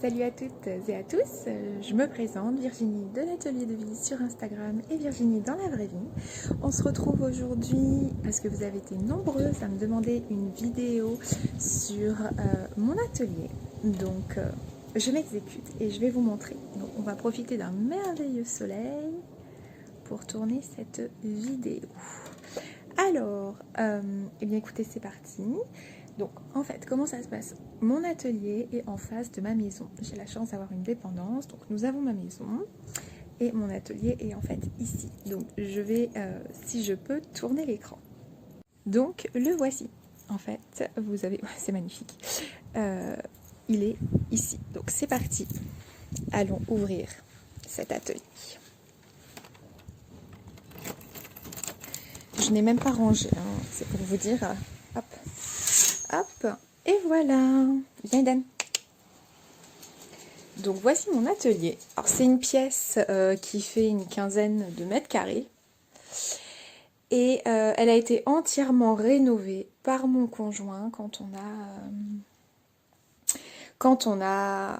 Salut à toutes et à tous, je me présente, Virginie de l'Atelier de Vie sur Instagram et Virginie dans la vraie vie. On se retrouve aujourd'hui parce que vous avez été nombreuses à me demander une vidéo sur mon atelier. Donc je m'exécute et je vais vous montrer. Donc on va profiter d'un merveilleux soleil pour tourner cette vidéo. Alors, eh bien écoutez, c'est parti. Donc, en fait, comment ça se passe? Mon atelier est en face de ma maison. J'ai la chance d'avoir une dépendance. Donc, nous avons ma maison et mon atelier est en fait ici. Donc, je vais, si je peux, tourner l'écran. Donc, le voici. En fait, vous avez... C'est magnifique. Il est ici. Donc, c'est parti. Allons ouvrir cet atelier. Je n'ai même pas rangé, hein. C'est pour vous dire. Hop. Hop, et voilà. Viens Eden. Donc voici mon atelier. Alors c'est une pièce qui fait une quinzaine de mètres carrés. Et elle a été entièrement rénovée par mon conjoint quand on a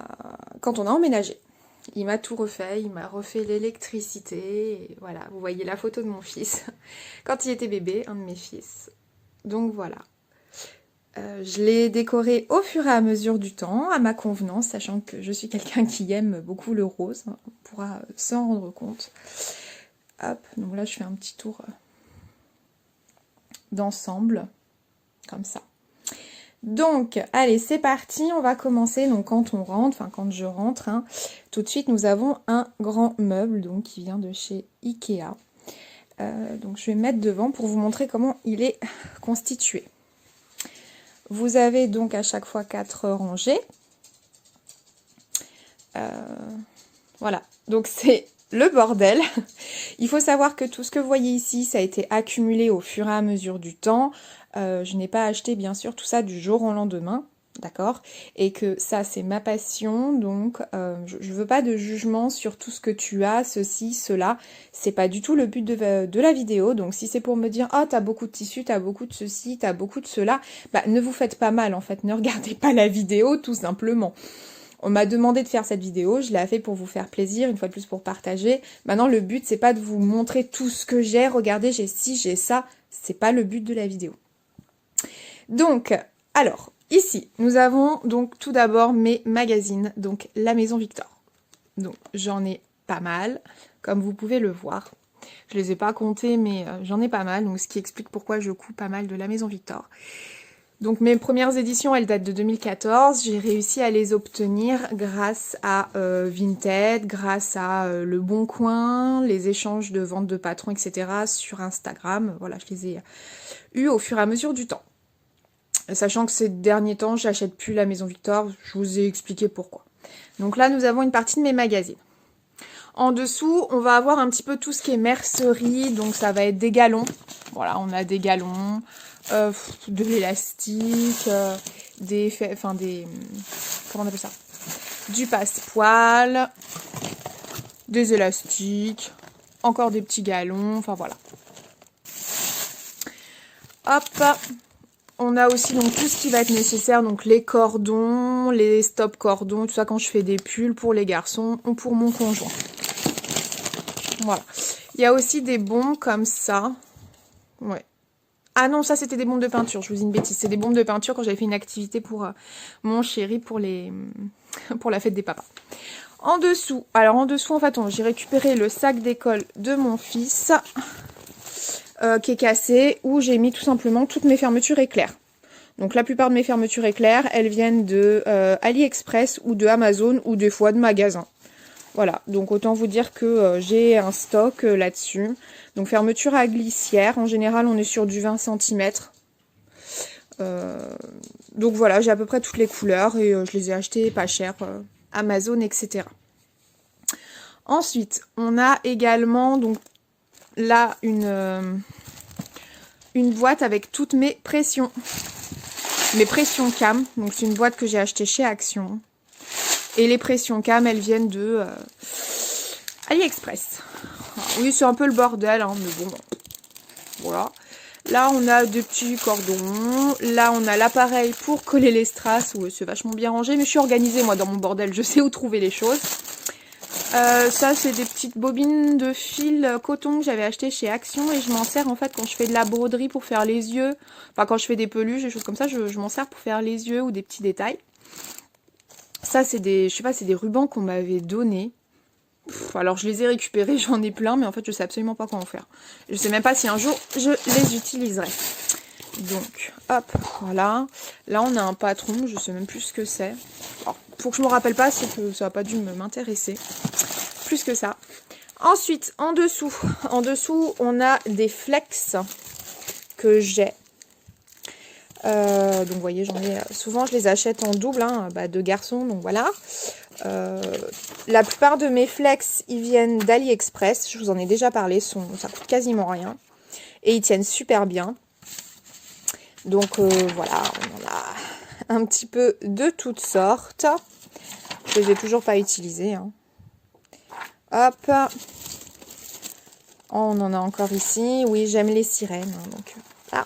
emménagé. Il m'a tout refait, il m'a refait l'électricité. Voilà, vous voyez la photo de mon fils quand il était bébé, un de mes fils. Donc voilà. Je l'ai décoré au fur et à mesure du temps, à ma convenance, sachant que je suis quelqu'un qui aime beaucoup le rose. On pourra s'en rendre compte. Hop, donc là je fais un petit tour d'ensemble, comme ça. Donc, allez, c'est parti, on va commencer. Donc quand on rentre, enfin quand je rentre, hein, tout de suite nous avons un grand meuble donc, qui vient de chez Ikea. Donc je vais mettre devant pour vous montrer comment il est constitué. Vous avez donc à chaque fois 4 rangées. Voilà, donc c'est le bordel. Il faut savoir que tout ce que vous voyez ici, ça a été accumulé au fur et à mesure du temps. Je n'ai pas acheté bien sûr tout ça du jour au lendemain, d'accord? Et que ça c'est ma passion, donc je veux pas de jugement sur tout ce que tu as, ceci, cela. C'est pas du tout le but de la vidéo, donc si c'est pour me dire « Ah, t'as beaucoup de tissu, t'as beaucoup de ceci, t'as beaucoup de cela », bah ne vous faites pas mal en fait, ne regardez pas la vidéo tout simplement. On m'a demandé de faire cette vidéo, je l'ai fait pour vous faire plaisir, une fois de plus pour partager. Maintenant le but c'est pas de vous montrer tout ce que j'ai, regardez j'ai ci, j'ai ça, c'est pas le but de la vidéo. Donc, alors, ici, nous avons donc tout d'abord mes magazines, donc la Maison Victor. Donc, j'en ai pas mal, comme vous pouvez le voir. Je les ai pas comptés, mais j'en ai pas mal, donc ce qui explique pourquoi je coupe pas mal de la Maison Victor. Donc, mes premières éditions, elles datent de 2014. J'ai réussi à les obtenir grâce à Vinted, grâce à Le Bon Coin, les échanges de vente de patrons, etc. sur Instagram. Voilà, je les ai eus au fur et à mesure du temps. Sachant que ces derniers temps, j'achète plus la Maison Victor, je vous ai expliqué pourquoi. Donc là, nous avons une partie de mes magazines. En dessous, on va avoir un petit peu tout ce qui est mercerie, donc ça va être des galons. Voilà, on a des galons, de l'élastique, comment on appelle ça? Du passepoil, des élastiques, encore des petits galons, enfin voilà. Hop! On a aussi donc tout ce qui va être nécessaire, donc les cordons, les stop cordons, tout ça quand je fais des pulls pour les garçons ou pour mon conjoint. Voilà. Il y a aussi des bombes comme ça. Ouais. Ah non, ça c'était des bombes de peinture, je vous dis une bêtise. C'est des bombes de peinture quand j'avais fait une activité pour mon chéri pour la fête des papas. En dessous, en fait, j'ai récupéré le sac d'école de mon fils. Qui est cassé, où j'ai mis tout simplement toutes mes fermetures éclairs. Donc la plupart de mes fermetures éclairs, elles viennent de AliExpress ou de Amazon ou des fois de magasins. Voilà, donc autant vous dire que j'ai un stock là-dessus. Donc fermeture à glissière, en général on est sur du 20 cm. Donc voilà, j'ai à peu près toutes les couleurs et je les ai achetées pas cher, Amazon, etc. Ensuite, on a également donc là une boîte avec toutes mes pressions. Mes pressions cam. Donc c'est une boîte que j'ai achetée chez Action. Et les pressions cam, elles viennent de AliExpress. Alors, oui, c'est un peu le bordel, hein, mais bon. Voilà. Là, on a des petits cordons. Là, on a l'appareil pour coller les strass. Ouais, c'est vachement bien rangé. Mais je suis organisée, moi, dans mon bordel. Je sais où trouver les choses. Ça, c'est des petites bobines de fil coton que j'avais acheté chez Action. Et je m'en sers, en fait, quand je fais de la broderie pour faire les yeux. Enfin, quand je fais des peluches, des choses comme ça, je m'en sers pour faire les yeux ou des petits détails. Ça, c'est des, je sais pas, c'est des rubans qu'on m'avait donnés. Alors je les ai récupérés, j'en ai plein, mais en fait je sais absolument pas quoi en faire. Je sais même pas si un jour je les utiliserai. Donc hop, voilà. Là on a un patron, je sais même plus ce que c'est. Faut que je me rappelle pas, c'est que ça n'a pas dû m'intéresser. Plus que ça. Ensuite, en dessous, on a des flex que j'ai. Donc vous voyez, j'en ai souvent, je les achète en double, hein, de garçons, donc voilà. La plupart de mes flex, ils viennent d'AliExpress. Je vous en ai déjà parlé, ça coûte quasiment rien. Et ils tiennent super bien. Donc voilà, on en a un petit peu de toutes sortes. Que j'ai toujours pas utilisé. Hein. Hop. Oh, on en a encore ici. Oui, j'aime les sirènes. Hein, donc, ah.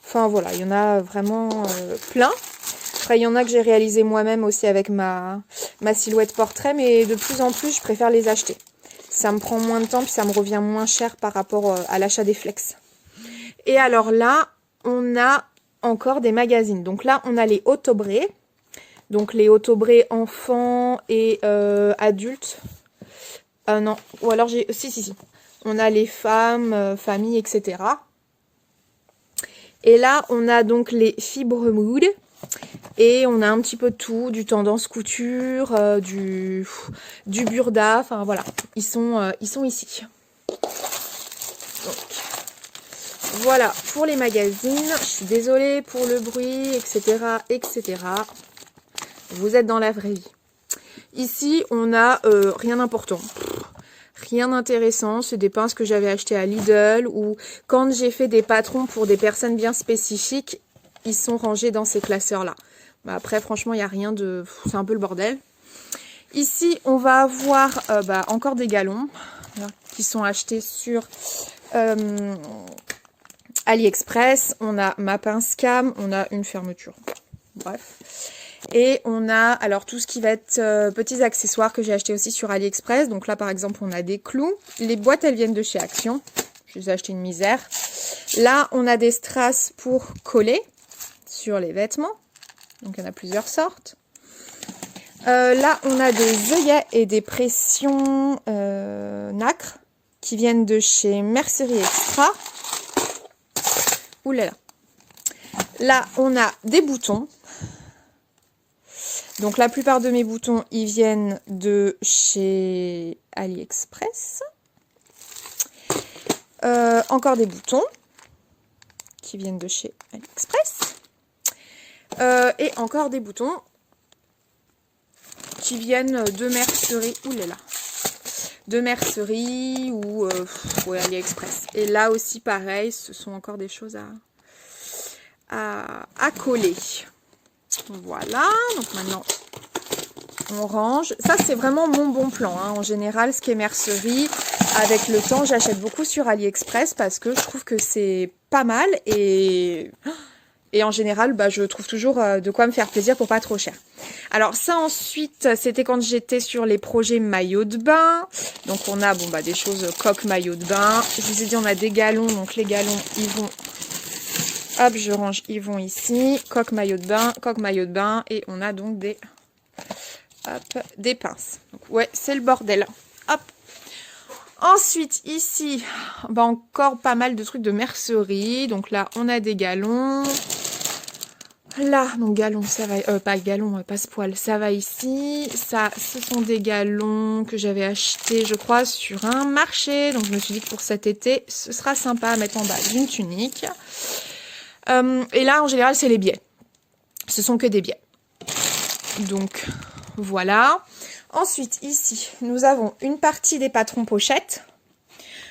Enfin voilà, il y en a vraiment plein. Après, il y en a que j'ai réalisé moi-même aussi avec ma silhouette portrait, mais de plus en plus, je préfère les acheter. Ça me prend moins de temps, puis ça me revient moins cher par rapport à l'achat des flex. Et alors là, on a encore des magazines. Donc là, on a les Autobré. Donc les Autobré enfants et adultes. Non, ou alors j'ai... Si. On a les femmes, familles, etc. Et là, on a donc les Fibre Mood. Et on a un petit peu de tout, du tendance couture, du burda, enfin voilà, ils sont ici. Donc, voilà pour les magazines, je suis désolée pour le bruit, etc., etc. Vous êtes dans la vraie vie. Ici, on a rien d'important. Rien d'intéressant, c'est des pinces que j'avais achetées à Lidl ou quand j'ai fait des patrons pour des personnes bien spécifiques, ils sont rangés dans ces classeurs-là. Après, franchement, il n'y a rien de... C'est un peu le bordel. Ici, on va avoir encore des galons qui sont achetés sur AliExpress. On a ma pince cam, on a une fermeture. Bref. Et on a alors tout ce qui va être petits accessoires que j'ai acheté aussi sur AliExpress. Donc là, par exemple, on a des clous. Les boîtes, elles viennent de chez Action. Je les ai achetées une misère. Là, on a des strass pour coller sur les vêtements. Donc, il y en a plusieurs sortes. Là, on a des œillets et des pressions nacre qui viennent de chez Mercerie Extra. Ouh là là. Là, on a des boutons. Donc, la plupart de mes boutons, ils viennent de chez AliExpress. Encore des boutons qui viennent de chez AliExpress. Et encore des boutons qui viennent de mercerie. Ouh là là. De mercerie ou AliExpress. Et là aussi, pareil, ce sont encore des choses à coller. Voilà, donc maintenant on range. Ça, c'est vraiment mon bon plan. Hein. En général, ce qui est mercerie, avec le temps, j'achète beaucoup sur AliExpress parce que je trouve que c'est pas mal et en général, je trouve toujours de quoi me faire plaisir pour pas trop cher. Alors ça, ensuite, c'était quand j'étais sur les projets maillot de bain. Donc on a des choses coque maillot de bain. Je vous ai dit, on a des galons. Donc les galons, ils vont... Hop, je range, ils vont ici. Coque maillot de bain. Et on a donc des pinces. Donc ouais, c'est le bordel. Hop. Ensuite, ici, encore pas mal de trucs de mercerie. Donc là, on a des galons. Là, donc galon, ça va... pas galon, passe-poil, ça va ici. Ça, ce sont des galons que j'avais achetés, je crois, sur un marché. Donc je me suis dit que pour cet été, ce sera sympa à mettre en bas d'une tunique. Et là, en général, c'est les biais. Ce sont que des biais. Donc, voilà. Ensuite, ici, nous avons une partie des patrons pochettes.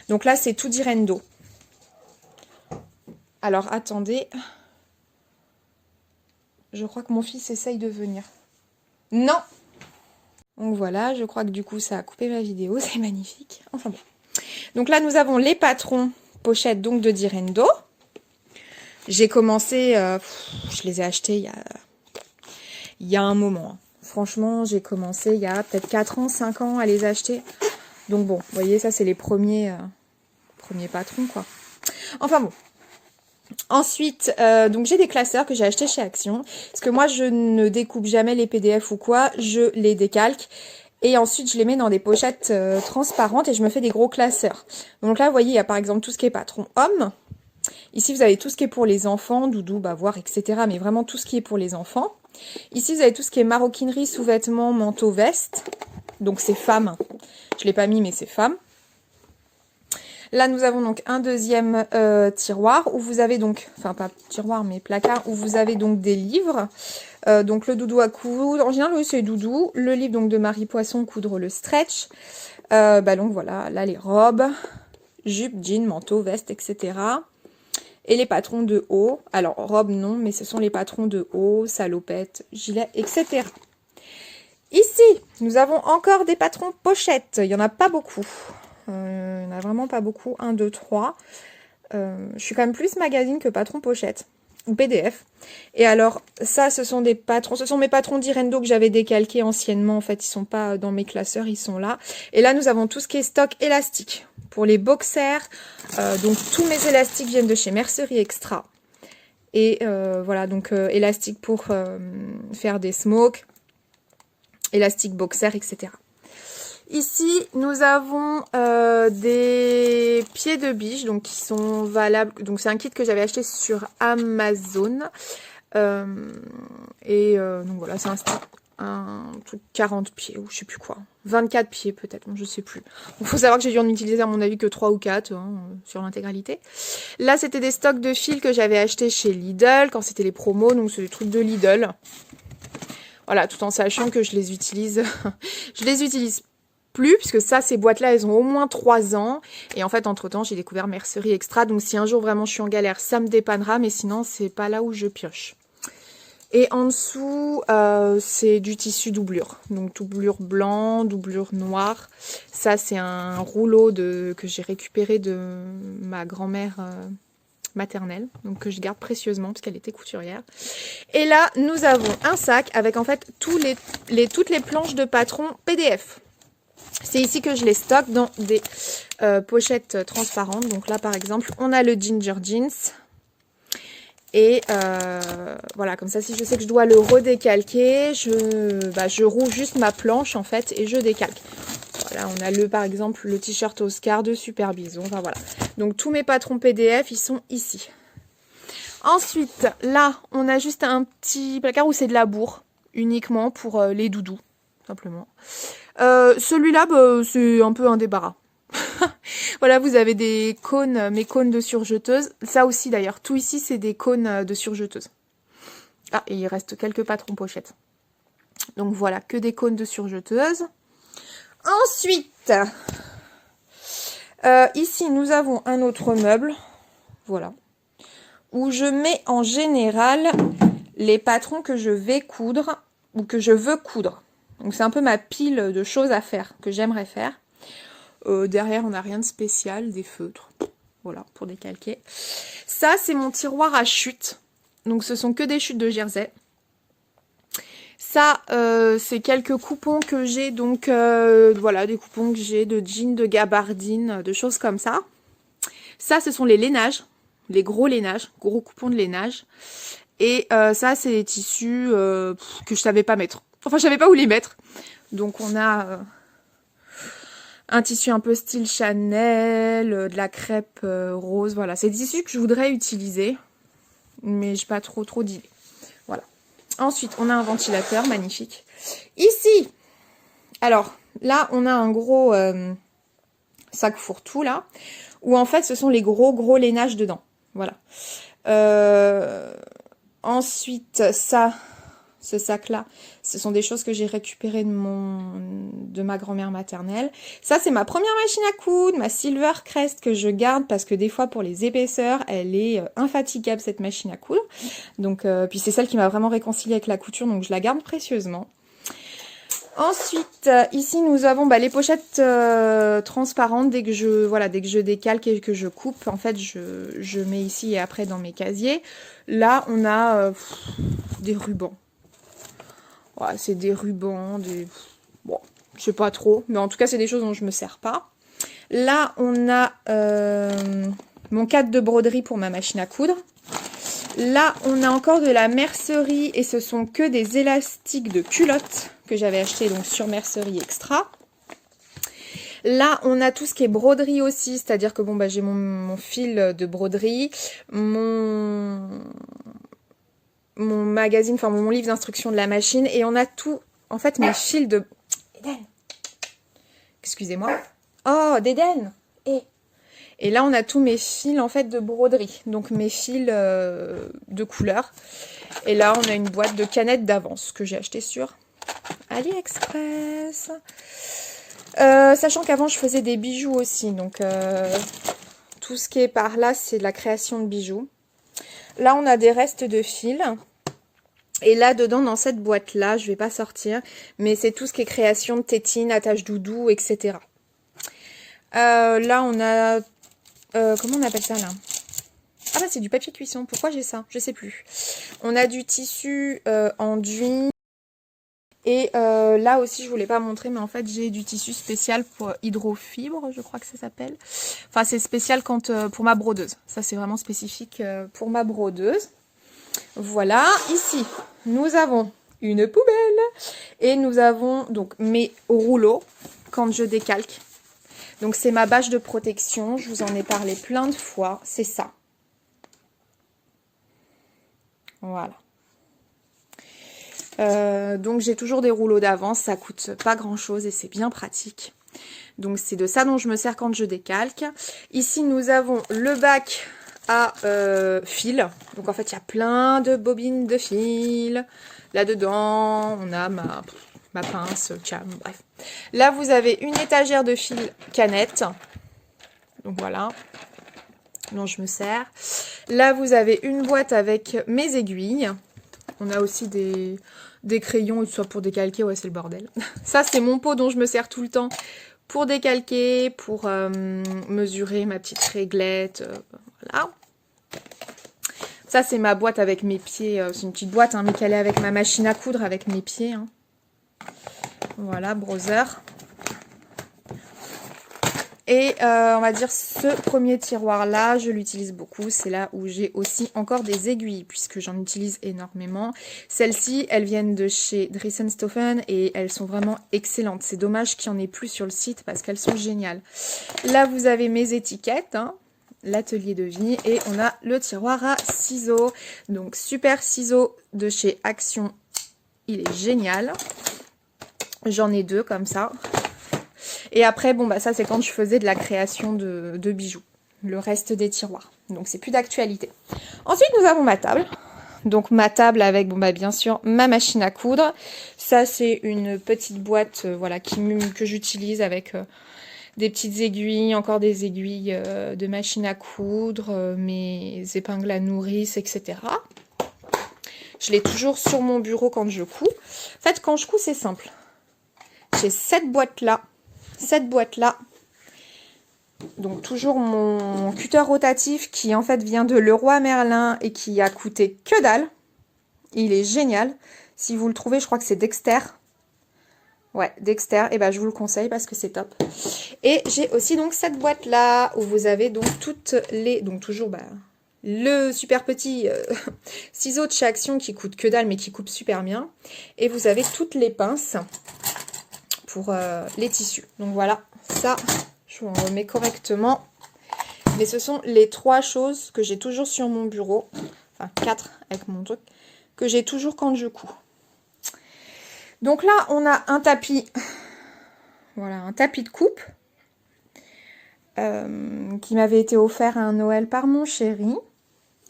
Donc là, c'est tout d'Irendo. Alors, attendez. Je crois que mon fils essaye de venir. Non! Donc voilà, je crois que du coup, ça a coupé ma vidéo. C'est magnifique. Enfin bon. Donc là, nous avons les patrons pochettes donc de Direndo. J'ai commencé, je les ai achetés il y a un moment. Franchement, j'ai commencé il y a peut-être 4 ans, 5 ans à les acheter. Donc bon, vous voyez, ça c'est les premiers patrons, quoi. Enfin bon. Ensuite, donc j'ai des classeurs que j'ai achetés chez Action. Parce que moi, je ne découpe jamais les PDF ou quoi. Je les décalque. Et ensuite, je les mets dans des pochettes transparentes et je me fais des gros classeurs. Donc là, vous voyez, il y a par exemple tout ce qui est patron homme. Ici, vous avez tout ce qui est pour les enfants, doudou, bavoir, etc. Mais vraiment tout ce qui est pour les enfants. Ici, vous avez tout ce qui est maroquinerie, sous-vêtements, manteaux, vestes. Donc c'est femmes. Je ne l'ai pas mis, mais c'est femmes. Là, nous avons donc un deuxième tiroir où vous avez donc, enfin pas tiroir, mais placard, où vous avez donc des livres. Donc le doudou à coudre, en général, oui, c'est doudou. Le livre donc de Marie Poisson, coudre le stretch. Donc voilà, là les robes, jupes, jeans, manteaux, vestes, etc. Et les patrons de haut. Alors, robes non, mais ce sont les patrons de haut, salopettes, gilets, etc. Ici, nous avons encore des patrons pochettes. Il n'y en a pas beaucoup. Il n'y en a vraiment pas beaucoup. 1, 2, 3. Je suis quand même plus magazine que patron pochette. Ou PDF. Et alors, ça, ce sont des patrons. Ce sont mes patrons d'Irendo que j'avais décalqués anciennement. En fait, ils sont pas dans mes classeurs, ils sont là. Et là, nous avons tout ce qui est stock élastique. Pour les boxers, donc tous mes élastiques viennent de chez Mercerie Extra. Et voilà, donc élastique pour faire des smokes, élastique boxer, etc. Ici, nous avons des pieds de biche, donc qui sont valables. Donc c'est un kit que j'avais acheté sur Amazon. Donc voilà, c'est un truc 40 pieds ou je sais plus quoi. 24 pieds peut-être, je sais plus. Il faut savoir que j'ai dû en utiliser à mon avis que 3 ou 4 sur l'intégralité. Là, c'était des stocks de fils que j'avais achetés chez Lidl quand c'était les promos, donc c'est des trucs de Lidl. Voilà, tout en sachant que je les utilise plus, puisque ça, ces boîtes-là, elles ont au moins 3 ans. Et en fait, entre-temps, j'ai découvert Mercerie Extra. Donc, si un jour, vraiment, je suis en galère, ça me dépannera. Mais sinon, c'est pas là où je pioche. Et en dessous, c'est du tissu doublure. Donc, doublure blanc, doublure noire. Ça, c'est un rouleau que j'ai récupéré de ma grand-mère maternelle. Donc, que je garde précieusement, parce qu'elle était couturière. Et là, nous avons un sac avec, en fait, toutes les planches de patron PDF. C'est ici que je les stocke dans des pochettes transparentes. Donc là, par exemple, on a le Ginger Jeans. Et voilà, comme ça, si je sais que je dois le redécalquer, je roule juste ma planche, en fait, et je décalque. Voilà, on a par exemple, le t-shirt Oscar de Super Bison. Enfin, voilà. Donc, tous mes patrons PDF, ils sont ici. Ensuite, là, on a juste un petit placard où c'est de la bourre, uniquement pour les doudous, simplement. Celui-là, c'est un peu un débarras. Voilà, vous avez des cônes, mes cônes de surjeteuse. Ça aussi, d'ailleurs, tout ici, c'est des cônes de surjeteuse. Ah, et il reste quelques patrons pochettes. Donc voilà, que des cônes de surjeteuse. Ensuite, ici, nous avons un autre meuble. Voilà. Où je mets en général les patrons que je vais coudre ou que je veux coudre. Donc c'est un peu ma pile de choses à faire, que j'aimerais faire. Derrière, on n'a rien de spécial, des feutres. Voilà, pour décalquer. Ça, c'est mon tiroir à chutes. Donc ce sont que des chutes de jersey. Ça, c'est quelques coupons que j'ai. Donc voilà, des coupons que j'ai de jeans, de gabardines, de choses comme ça. Ça, ce sont les lainages. Les gros lainages, gros coupons de lainage. Et ça, c'est des tissus que je savais pas mettre. Enfin, je savais pas où les mettre. Donc, on a un tissu un peu style Chanel, de la crêpe rose. Voilà, c'est des tissus que je voudrais utiliser. Mais j'ai pas trop d'idées. Voilà. Ensuite, on a un ventilateur magnifique. Ici, alors, là, on a un gros sac fourre-tout, là. Où, en fait, ce sont les gros lainages dedans. Voilà. Ensuite, ce sac-là, ce sont des choses que j'ai récupérées de ma grand-mère maternelle. Ça, c'est ma première machine à coudre, ma Silver Crest que je garde parce que des fois, pour les épaisseurs, elle est infatigable, cette machine à coudre. Donc, puis c'est celle qui m'a vraiment réconciliée avec la couture, donc je la garde précieusement. Ensuite, ici nous avons les pochettes transparentes. Dès que je décalque et que je coupe, en fait, je mets ici et après dans mes casiers. Là, on a des rubans. Ouais, c'est des rubans, bon, je sais pas trop, mais en tout cas, c'est des choses dont je me sers pas. Là, on a mon cadre de broderie pour ma machine à coudre. Là, on a encore de la mercerie et ce sont que des élastiques de culottes que j'avais acheté donc sur Mercerie Extra. Là, on a tout ce qui est broderie aussi, c'est-à-dire que bon, j'ai mon fil de broderie, mon magazine, enfin mon livre d'instruction de la machine et on a tout, en fait, mes fils de... Excusez-moi. Oh, d'Éden. Et là, on a tous mes fils, en fait, de broderie. Donc, mes fils de couleur. Et là, on a une boîte de canettes d'avance que j'ai acheté sur AliExpress. Sachant qu'avant, je faisais des bijoux aussi. Donc, tout ce qui est par là, c'est de la création de bijoux. Là, on a des restes de fils. Et là, dedans, dans cette boîte-là, je vais pas sortir. Mais c'est tout ce qui est création de tétines, attache doudou, etc. Là, on a... comment on appelle ça, là? Ah c'est du papier cuisson. Pourquoi j'ai ça? Je sais plus. On a du tissu enduit. Et là aussi, je voulais pas montrer, mais en fait, j'ai du tissu spécial pour hydrofibre, je crois que ça s'appelle. Enfin, c'est spécial pour ma brodeuse. Ça, c'est vraiment spécifique pour ma brodeuse. Voilà. Ici, nous avons une poubelle. Et nous avons donc mes rouleaux quand je décalque. Donc, c'est ma bâche de protection. Je vous en ai parlé plein de fois. C'est ça. Voilà. Donc, j'ai toujours des rouleaux d'avance. Ça coûte pas grand-chose et c'est bien pratique. Donc, c'est de ça dont je me sers quand je décalque. Ici, nous avons le bac à fil. Donc, en fait, il y a plein de bobines de fil. Là-dedans, on a ma pince, bref. Là, vous avez une étagère de fil canette. Donc, voilà, dont je me sers. Là, vous avez une boîte avec mes aiguilles. On a aussi des crayons, soit pour décalquer, ouais, c'est le bordel. Ça, c'est mon pot dont je me sers tout le temps pour décalquer, pour mesurer ma petite réglette. Voilà. Ça, c'est ma boîte avec mes pieds. C'est une petite boîte, hein, mais qu'elle est avec ma machine à coudre, avec mes pieds. Hein. Voilà, browser. Et on va dire ce premier tiroir-là, je l'utilise beaucoup. C'est là où j'ai aussi encore des aiguilles, puisque j'en utilise énormément. Celles-ci, elles viennent de chez Dressenstoffen et elles sont vraiment excellentes. C'est dommage qu'il n'y en ait plus sur le site parce qu'elles sont géniales. Là, vous avez mes étiquettes, hein, l'atelier de vie, et on a le tiroir à ciseaux. Donc, super ciseaux de chez Action. Il est génial. J'en ai deux comme ça. Et après, bon, ça, c'est quand je faisais de la création de bijoux. Le reste des tiroirs. Donc, c'est plus d'actualité. Ensuite, nous avons ma table. Donc, ma table avec, bien sûr, ma machine à coudre. Ça, c'est une petite boîte, voilà, que j'utilise avec des petites aiguilles, encore des aiguilles de machine à coudre, mes épingles à nourrice, etc. Je l'ai toujours sur mon bureau quand je couds. En fait, quand je couds, c'est simple. J'ai cette boîte-là. Cette boîte-là, donc toujours mon cutter rotatif qui en fait vient de Leroy Merlin et qui a coûté que dalle. Il est génial. Si vous le trouvez, je crois que c'est Dexter. Ouais, Dexter, et je vous le conseille parce que c'est top. Et j'ai aussi donc cette boîte-là où vous avez donc toutes les... Donc toujours le super petit ciseau de chez Action qui coûte que dalle mais qui coupe super bien. Et vous avez toutes les pinces pour les tissus. Donc voilà, ça, je vous en remets correctement. Mais ce sont les 3 choses que j'ai toujours sur mon bureau. Enfin, 4 avec mon truc. Que j'ai toujours quand je couds. Donc là, on a un tapis. Voilà, un tapis de coupe. Qui m'avait été offert à un Noël par mon chéri.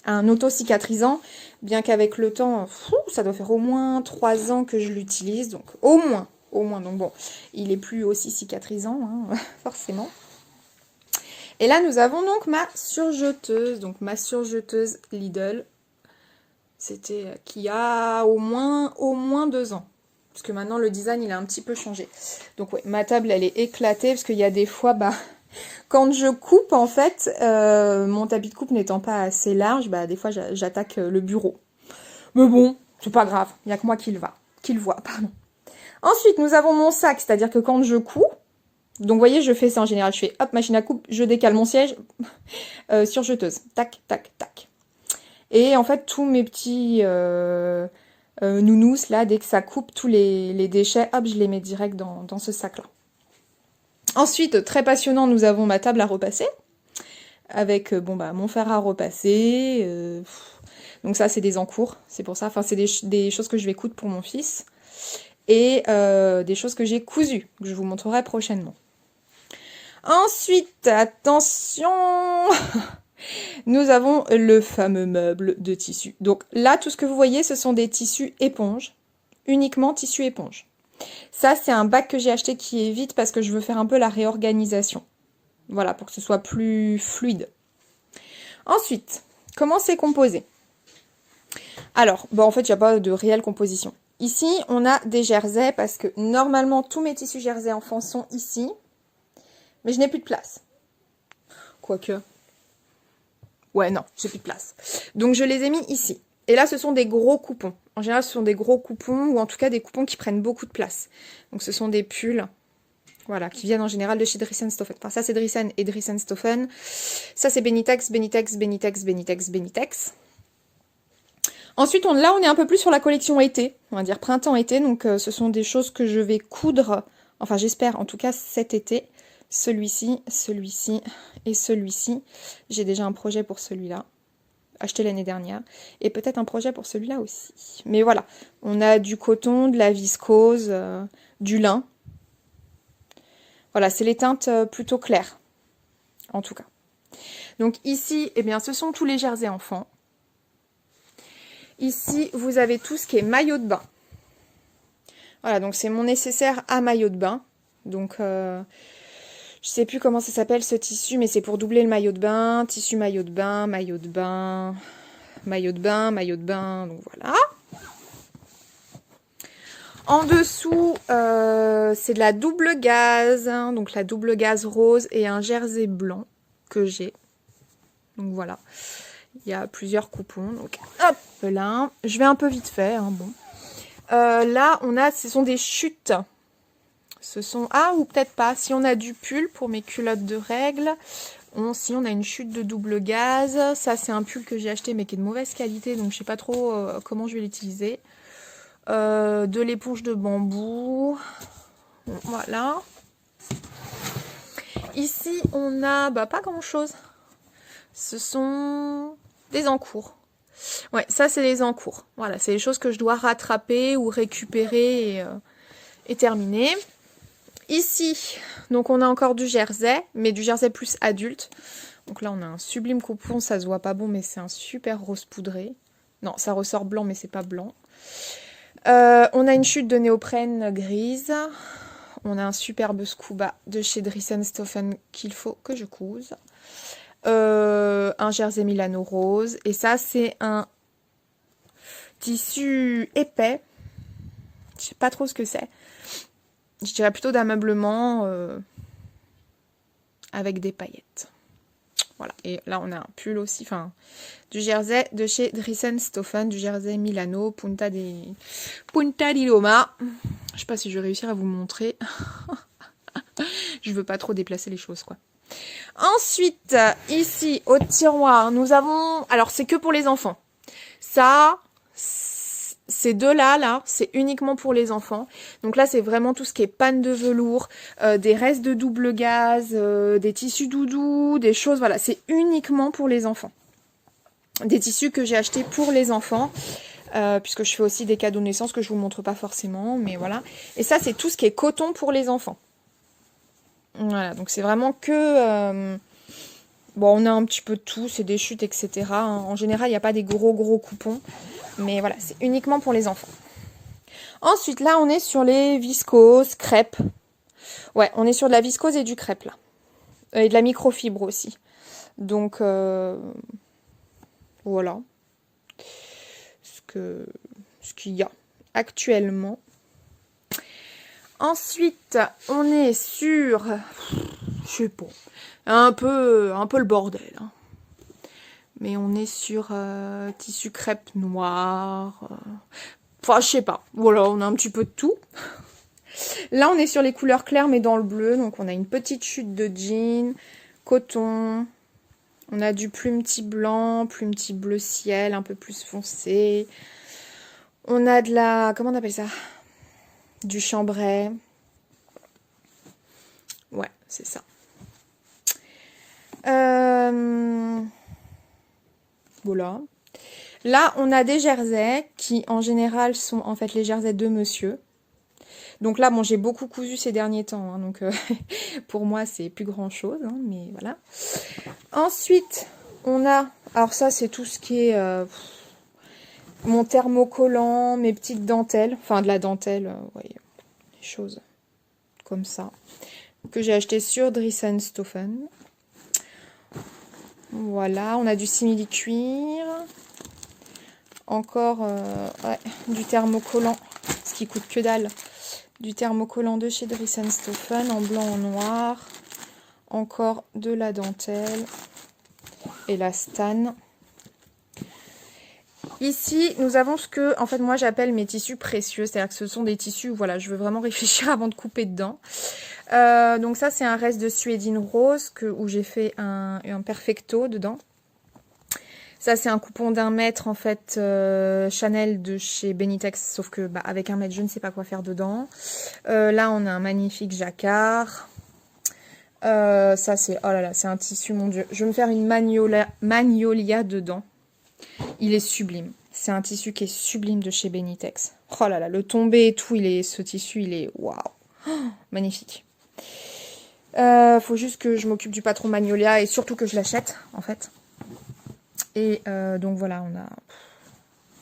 Un auto-cicatrisant. Bien qu'avec le temps, ça doit faire au moins 3 ans que je l'utilise. Donc au moins. Donc bon, il est plus aussi cicatrisant, hein, forcément. Et là, nous avons donc ma surjeteuse. Donc ma surjeteuse Lidl. C'était qui a au moins 2 ans. Parce que maintenant, le design, il a un petit peu changé. Donc, ouais, ma table, elle est éclatée. Parce qu'il y a des fois, bah, quand je coupe, en fait, mon tapis de coupe n'étant pas assez large, bah, des fois, j'attaque le bureau. Mais bon, c'est pas grave. Il n'y a que moi qui le vois, pardon. Ensuite, nous avons mon sac. C'est-à-dire que quand je couds, donc, vous voyez, je fais ça en général. Je fais, hop, machine à coupe, je décale mon siège sur jeteuse. Tac, tac, tac. Et en fait, tous mes petits nounous, là, dès que ça coupe, tous les déchets, hop, je les mets direct dans ce sac-là. Ensuite, très passionnant, nous avons ma table à repasser. Avec, bon, bah, mon fer à repasser. Donc ça, c'est des encours. C'est pour ça. Enfin, c'est des choses que je vais coudre pour mon fils. Et des choses que j'ai cousues, que je vous montrerai prochainement. Ensuite, attention nous avons le fameux meuble de tissu. Donc là, tout ce que vous voyez, ce sont des tissus éponges. Uniquement tissu éponge. Ça, c'est un bac que j'ai acheté qui est vide parce que je veux faire un peu la réorganisation. Voilà, pour que ce soit plus fluide. Ensuite, comment c'est composé? Alors, bon, en fait, il n'y a pas de réelle composition. Ici, on a des jerseys parce que normalement, tous mes tissus jerseys enfants sont ici. Mais je n'ai plus de place. Quoique... Ouais, non, j'ai plus de place. Donc, je les ai mis ici. Et là, ce sont des gros coupons. En général, ce sont des gros coupons, ou en tout cas des coupons qui prennent beaucoup de place. Donc, ce sont des pulls, voilà, qui viennent en général de chez Dries & Stoffen. Enfin, ça, c'est Dries et Dries & Stoffen. Ça, c'est Benitex, Benitex, Benitex, Benitex, Benitex. Ensuite, là, on est un peu plus sur la collection été, on va dire printemps-été. Donc, ce sont des choses que je vais coudre, enfin, j'espère, en tout cas, cet été. Celui-ci, celui-ci et celui-ci. J'ai déjà un projet pour celui-là, acheté l'année dernière. Et peut-être un projet pour celui-là aussi. Mais voilà, on a du coton, de la viscose, du lin. Voilà, c'est les teintes plutôt claires, en tout cas. Donc ici, eh bien, ce sont tous les jerseys enfants. Ici, vous avez tout ce qui est maillot de bain. Voilà, donc c'est mon nécessaire à maillot de bain. Donc... je sais plus comment ça s'appelle ce tissu, mais c'est pour doubler le maillot de bain. Tissu maillot de bain, maillot de bain, maillot de bain, maillot de bain. Donc voilà. En dessous, c'est de la double gaze. Hein, donc la double gaze rose et un jersey blanc que j'ai. Donc voilà. Il y a plusieurs coupons. Donc hop là. Je vais un peu vite fait. Hein, bon. Là, ce sont des chutes. Ce sont... Ah, ou peut-être pas. Si on a du pull pour mes culottes de règles. Si on a une chute de double gaze. Ça, c'est un pull que j'ai acheté mais qui est de mauvaise qualité. Donc, je sais pas trop comment je vais l'utiliser. De l'éponge de bambou. Bon, voilà. Ici, on a pas grand-chose. Ce sont des encours. Ouais, ça, c'est les encours. Voilà, c'est les choses que je dois rattraper ou récupérer et terminer. Ici, donc on a encore du jersey, mais du jersey plus adulte. Donc là, on a un sublime coupon, ça se voit pas bon, mais c'est un super rose poudré. Non, ça ressort blanc, mais c'est pas blanc. On a une chute de néoprène grise. On a un superbe scuba de chez Dries & Stoffen qu'il faut que je couse. Un jersey Milano rose. Et ça, c'est un tissu épais. Je sais pas trop ce que c'est. Je dirais plutôt d'ameublement avec des paillettes. Voilà. Et là, on a un pull aussi. Enfin, du jersey de chez Dries & Stoffen. Du jersey Milano. Punta di Loma. Je sais pas si je vais réussir à vous montrer. Je veux pas trop déplacer les choses, quoi. Ensuite, ici, au tiroir, nous avons... Alors, c'est que pour les enfants. Ça... Ces deux-là, c'est uniquement pour les enfants. Donc là, c'est vraiment tout ce qui est panne de velours, des restes de double gaze, des tissus doudous, des choses, voilà. C'est uniquement pour les enfants. Des tissus que j'ai achetés pour les enfants, puisque je fais aussi des cadeaux de naissance que je vous montre pas forcément, mais voilà. Et ça, c'est tout ce qui est coton pour les enfants. Voilà, donc c'est vraiment que... bon, on a un petit peu de tout, c'est des chutes, etc. En général, il n'y a pas des gros coupons. Mais voilà, c'est uniquement pour les enfants. Ensuite, là, on est sur les viscoses, crêpes. Ouais, on est sur de la viscose et du crêpe, là. Et de la microfibre aussi. Donc, voilà. Ce qu'il y a actuellement. Ensuite, on est sur, je sais pas, un peu le bordel. Hein. Mais on est sur tissu crêpe noir. Enfin, je sais pas. Voilà, on a un petit peu de tout. Là, on est sur les couleurs claires, mais dans le bleu. Donc, on a une petite chute de jean, coton. On a du plumetis blanc, plumetis bleu ciel, un peu plus foncé. On a de la... Comment on appelle ça? Du chambray. Ouais, c'est ça. Voilà. Là, on a des jerseys qui, en général, sont en fait les jerseys de monsieur. Donc là, bon, j'ai beaucoup cousu ces derniers temps. Hein, donc, pour moi, c'est plus grand-chose. Hein, mais voilà. Ensuite, on a... Alors ça, c'est tout ce qui est... mon thermocollant, mes petites dentelles. Enfin, de la dentelle, ouais, des choses comme ça. Que j'ai acheté sur Dries&Stoffen. Voilà, on a du simili-cuir. Encore ouais, du thermocollant, ce qui coûte que dalle. Du thermocollant de chez Dries&Stoffen en blanc, en noir. Encore de la dentelle. Et la Stan. Ici, nous avons ce que, en fait, moi j'appelle mes tissus précieux. C'est-à-dire que ce sont des tissus où voilà, je veux vraiment réfléchir avant de couper dedans. Donc ça, c'est un reste de suédine rose où j'ai fait un perfecto dedans. Ça, c'est un coupon d'1 mètre, en fait, Chanel de chez Benitex, sauf que bah, avec 1 mètre, je ne sais pas quoi faire dedans. Là, on a un magnifique jacquard. Ça, c'est... Oh là là, c'est un tissu, mon Dieu. Je vais me faire une magnolia dedans. Il est sublime. C'est un tissu qui est sublime de chez Benitex. Oh là là, le tombé et tout, ce tissu, il est... Waouh, oh, magnifique. Faut juste que je m'occupe du patron Magnolia et surtout que je l'achète, en fait. Et donc voilà,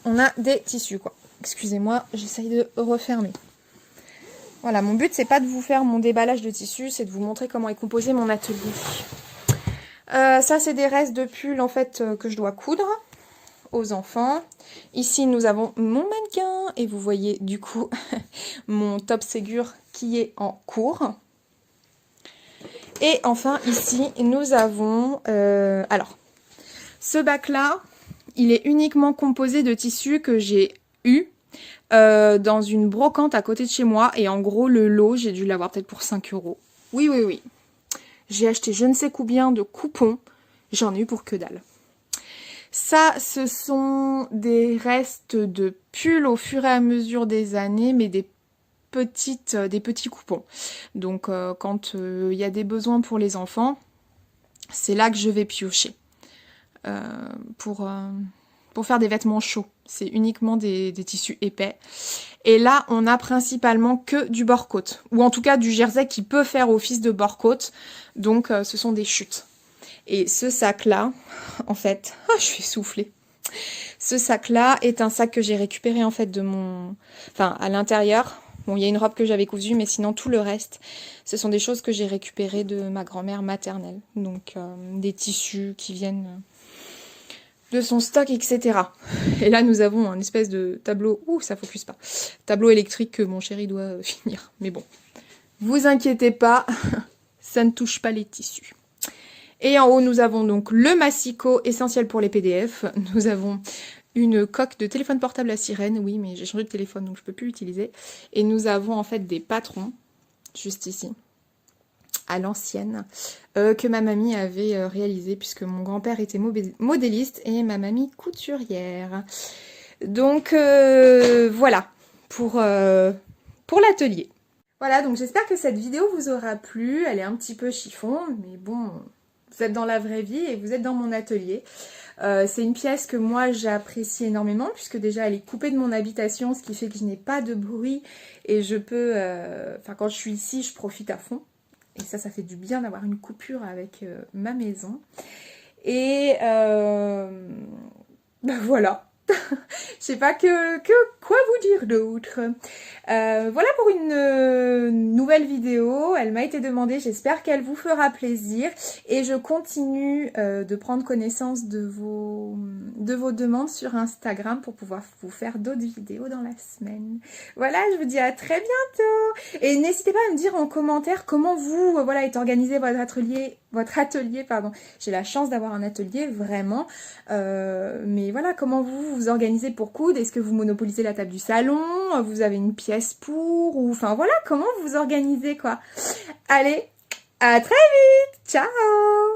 on a des tissus, quoi. Excusez-moi, j'essaye de refermer. Voilà, mon but, c'est pas de vous faire mon déballage de tissus, c'est de vous montrer comment est composé mon atelier. Ça, c'est des restes de pulls, en fait, que je dois coudre aux enfants. Ici, nous avons mon mannequin et vous voyez, du coup, mon top Ségur qui est en cours. Et enfin, ici, nous avons... alors, ce bac-là, il est uniquement composé de tissus que j'ai eu dans une brocante à côté de chez moi. Et en gros, le lot, j'ai dû l'avoir peut-être pour 5 €. Oui, oui, oui. J'ai acheté je ne sais combien de coupons. J'en ai eu pour que dalle. Ça, ce sont des restes de pulls au fur et à mesure des années, mais des petits coupons. Donc, quand il y a des besoins pour les enfants, c'est là que je vais piocher. Pour faire des vêtements chauds. C'est uniquement des tissus épais. Et là, on a principalement que du bord-côte. Ou en tout cas, du jersey qui peut faire office de bord-côte. Donc, ce sont des chutes. Et ce sac-là, en fait... Oh, je vais souffler. Ce sac-là est un sac que j'ai récupéré, en fait, de mon... Enfin, à l'intérieur... Bon, il y a une robe que j'avais cousue, mais sinon, tout le reste, ce sont des choses que j'ai récupérées de ma grand-mère maternelle. Donc, des tissus qui viennent... de son stock, etc. Et là, nous avons un espèce de tableau... Ouh, ça focus pas. Tableau électrique que mon chéri doit finir. Mais bon, vous inquiétez pas, ça ne touche pas les tissus. Et en haut, nous avons donc le massicot essentiel pour les PDF. Nous avons une coque de téléphone portable à sirène. Oui, mais j'ai changé de téléphone, donc je peux plus l'utiliser. Et nous avons en fait des patrons, juste ici, à l'ancienne, que ma mamie avait réalisé, puisque mon grand-père était modéliste et ma mamie couturière. Donc voilà, pour l'atelier. Voilà, donc j'espère que cette vidéo vous aura plu. Elle est un petit peu chiffon, mais bon, vous êtes dans la vraie vie et vous êtes dans mon atelier. C'est une pièce que moi j'apprécie énormément, puisque déjà elle est coupée de mon habitation, ce qui fait que je n'ai pas de bruit et je peux... Enfin, quand je suis ici, je profite à fond. Et ça fait du bien d'avoir une coupure avec ma maison. Et ben voilà. Je sais pas quoi vous dire d'autre. Voilà pour une nouvelle nouvelle vidéo, elle m'a été demandée, j'espère qu'elle vous fera plaisir et je continue de prendre connaissance de vos demandes sur Instagram pour pouvoir vous faire d'autres vidéos dans la semaine. Voilà, je vous dis à très bientôt et n'hésitez pas à me dire en commentaire comment vous voilà, est organisé votre atelier, pardon. J'ai la chance d'avoir un atelier vraiment, mais voilà, comment vous vous organisez pour coudre? Est-ce que vous monopolisez la table du salon? Vous avez une pièce pour? Ou enfin voilà, comment vous vous organisez quoi? Allez, à très vite, ciao!